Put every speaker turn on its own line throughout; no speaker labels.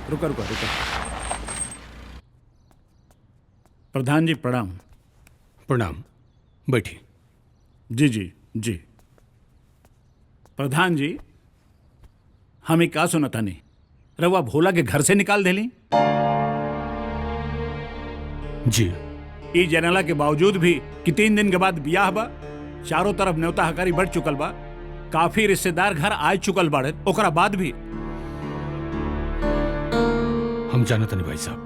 रुको रुको रुको। प्रधान जी प्रणाम।
प्रणाम, बैठिए।
जी जी जी। प्रधान जी, हमें क्या सुना था नहीं, रवा भोला के घर से निकाल देली।
जी।
ई जनला के बावजूद भी कि 3 दिन के बाद बियाह बा, चारों तरफ न्योता हकारी बढ़ चुकल बा, काफी रिश्तेदार घर आ चुकल बाड़े, ओकरा बाद भी
हम जानत नहीं भाई साहब,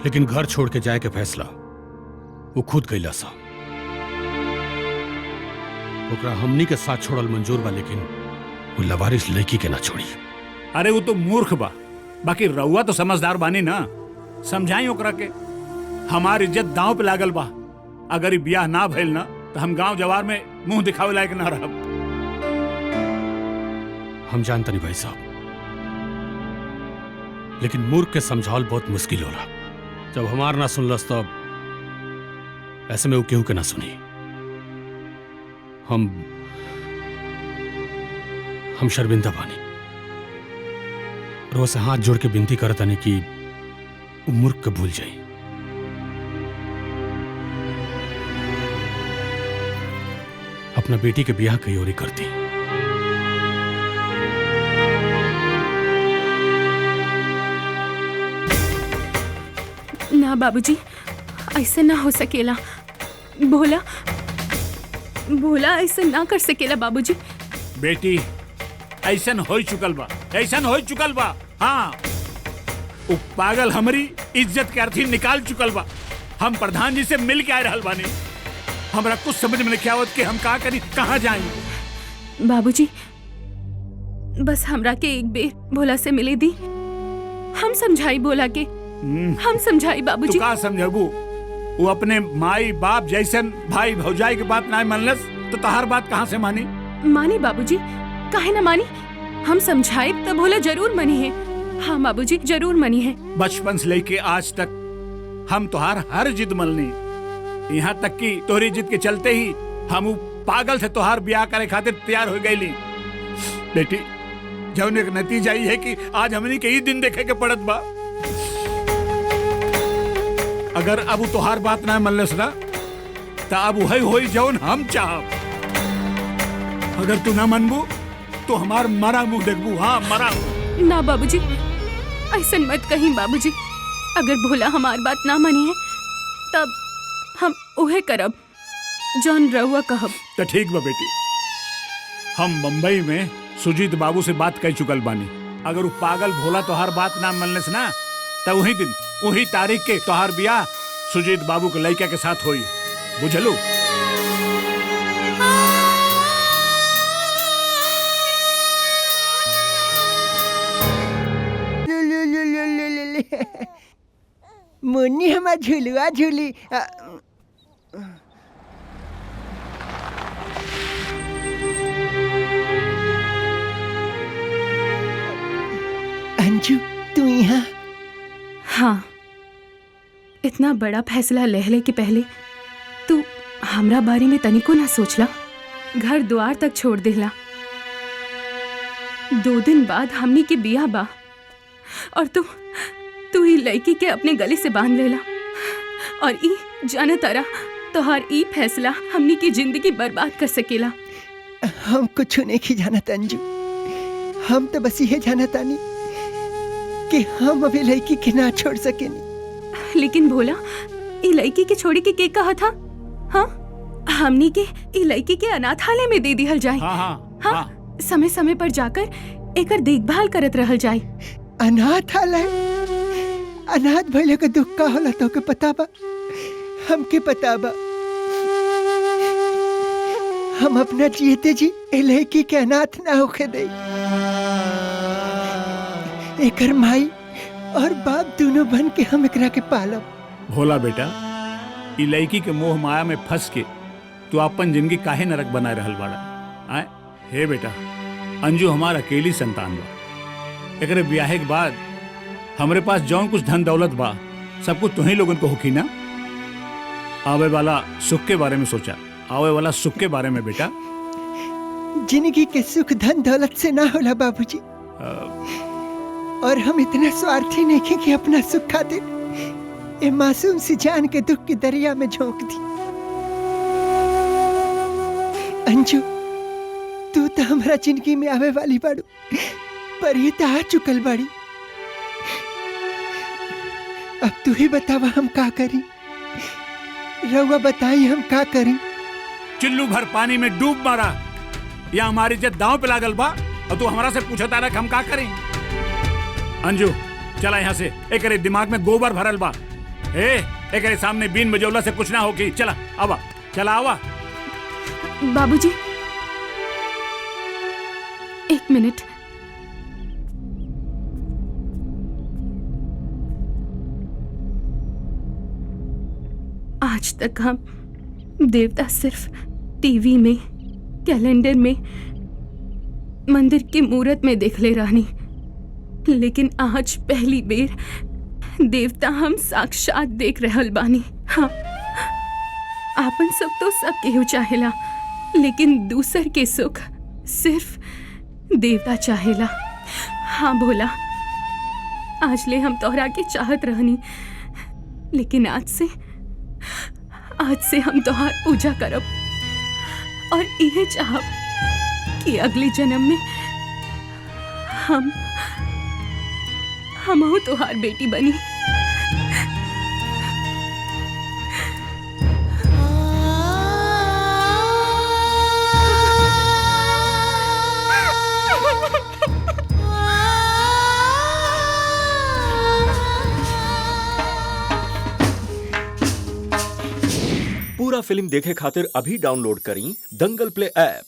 लेकिन घर छोड़ के जाए के फैसला वो खुद कैला सा। ओकरा हमनी के साथ छोड़ल मंजूर बा, लेकिन वो लवारिस लड़की के ना छोड़ी।
अरे वो तो मूर्ख बा, बाकी रउआ तो समझदार बानी ना, समझाई ओकरा के। हमारी इज्जत दांव पे लागल बा, अगर ई बियाह ना भइल ना तो हम गांव जवार में मुंह दिखावे लायक ना रहब।
हम जानते नहीं भाई साहब, लेकिन मूर्ख के समझावल बहुत मुश्किल होला। जब हमार ना सुनलस तब ऐसे में वो केहू के ना सुनी। हम शर्मिंदा बानी, रोज से हाथ जोड़ के विनती करता नहीं कि वो मूर्ख के भूल जाए। अपना बेटी के ब्याह कहीं और ही करती।
ना बाबूजी, ऐसे ना हो सकेला। भोला भोला ऐसे ना कर सकेला बाबूजी।
बेटी ऐसन हो चुकल बा, ऐसन हो चुकल बा। हाँ, वो पागल हमारी इज्जत के अर्थी निकाल चुकल बा। हम प्रधान जी से मिल के आए रहल बानी, हमरा कुछ समझ में नहीं आवत कि हम का करी, कहाँ जाएं।
बाबूजी बस हमरा के एक बेर भोला से मिले दी, हम समझाई भोला के, हम समझाई बाबूजी।
तू का समझबू? वो अपने माई बाप जैसन भाई भौजाई के बात ना मानलस तो तहार बात कहाँ से मानी?
मानी बाबूजी, काहे ना मानी। हम समझाए तो भोला जरूर मनी है। हाँ बाबूजी जरूर मनी है।
बचपन से लेके आज तक हम तोहार हर जिद मनली, यहाँ तक कि तोहरी जिद के चलते ही हम पागल से तोहार ब्याह करे खातिर तैयार हो गईली। बेटी जौन एक नतीजा ये है कि आज हमनी के ही दिन देखे के पड़त बा। अगर अब तोहार बात ना मनलस ना तो अब वही होई जौन हम चाहब। अगर तू ना मनबू तो हमार मरा मुंह देखबू। हाँ मरा।
ना बाबूजी ऐसा मत कहीं बाबूजी, अगर भोला हमार बात ना मानी है तब हम उहे करब जौन रहुआ कहब।
तो ठीक बा बेटी, हम बम्बई में सुजीत बाबू से बात कर चुकल बानी। अगर वो पागल भोला तोहार बात ना मनले से ना तो वही दिन वही तारीख के तोहार ब्याह सुजीत बाबू के लड़का के साथ होई, बुझलू?
मुन्नी हमार झुलुआ झूली। अंजू तू यहाँ?
हाँ, इतना बड़ा फैसला लेहले के पहले तू हमरा बारे में तनिको ना सोचला, घर द्वार तक छोड़ देला। 2 दिन बाद हमनी के बियाह बा और तू ही लड़की के अपने गले से बांध लेला। और ई जाने तारा तोहार ई फैसला हमनी की जिंदगी बर्बाद कर सकेला।
हम कुछ नहीं जानत अंजू, हम तो बस ये जानत आनी कि हम अभी लड़की के ना छोड़ सकेनी।
लेकिन भोला ई लड़की के छोड़ी के कहा था? हाँ, हमनी के ई लड़की के अनाथालय में दे दिहल जाए। हाँ, समय समय पर जाकर एकर देखभाल करत रहल जाए।
अनाथालय? अनाथ भइले के दुख का होला तो के पता बा? हमके पता बा। हम अपना जीते जी ए लड़की के अनाथ ना होके दे। एकर माई और बाप दोनों बन के हम एकरा के पालब।
भोला बेटा, ई लड़की के मोह माया में फंस के तू अपन जिंदगी काहे नरक बनाए रहल बाड़ा? आए हे बेटा, अंजू हमार अकेली संतान बा। एकरे ब्याहे के बाद हमरे पास जौन कुछ धन दौलत बा सब कुछ तुम्ही लोगन को होखी ना। आवे वाला सुख के बारे में सोचा, आवे वाला सुख के बारे में बेटा।
जिंदगी के सुख धन दौलत से ना होला बाबूजी। और हम इतना स्वार्थी नहीं कि अपना सुख खातिर ये मासूम सी जान के दुख की दरिया में झोंक दी। अंजू, तू तो हमारा जिंदगी में आवे वाली बाड़ू, पर ये तो आ चुकल बाड़ी। अब तू ही बतावा हम का करी। रउआ बताई हम का करी।
चिल्लू भर पानी में डूब मारा या हमारी इज्जत दांव पे लागल बा और तू हमारा से पूछता रहा कि हम का करें। अंजू चला यहाँ से, एकरे दिमाग में गोबर भरल बा। एकरे सामने बीन बजौला से कुछ ना होगी। चला आवा, चला आवा।
बाबूजी, एक मिनट। आज तक हम देवता सिर्फ टीवी में, कैलेंडर में, मंदिर के मूरत में देख ले रहनी, लेकिन आज पहली बेर देवता हम साक्षात देख रहल बानी। हाँ, आपन सब तो सब केहू चाहेला, लेकिन दूसर के सुख सिर्फ देवता चाहेला। हाँ भोला, आज ले हम तोहरा के चाहत रहनी, लेकिन आज से हम तोहार पूजा करब और यह चाहब कि अगले जन्म में हम तोहार बेटी बनी।
पूरा फिल्म देखे खातिर अभी डाउनलोड करी दंगल प्ले ऐप।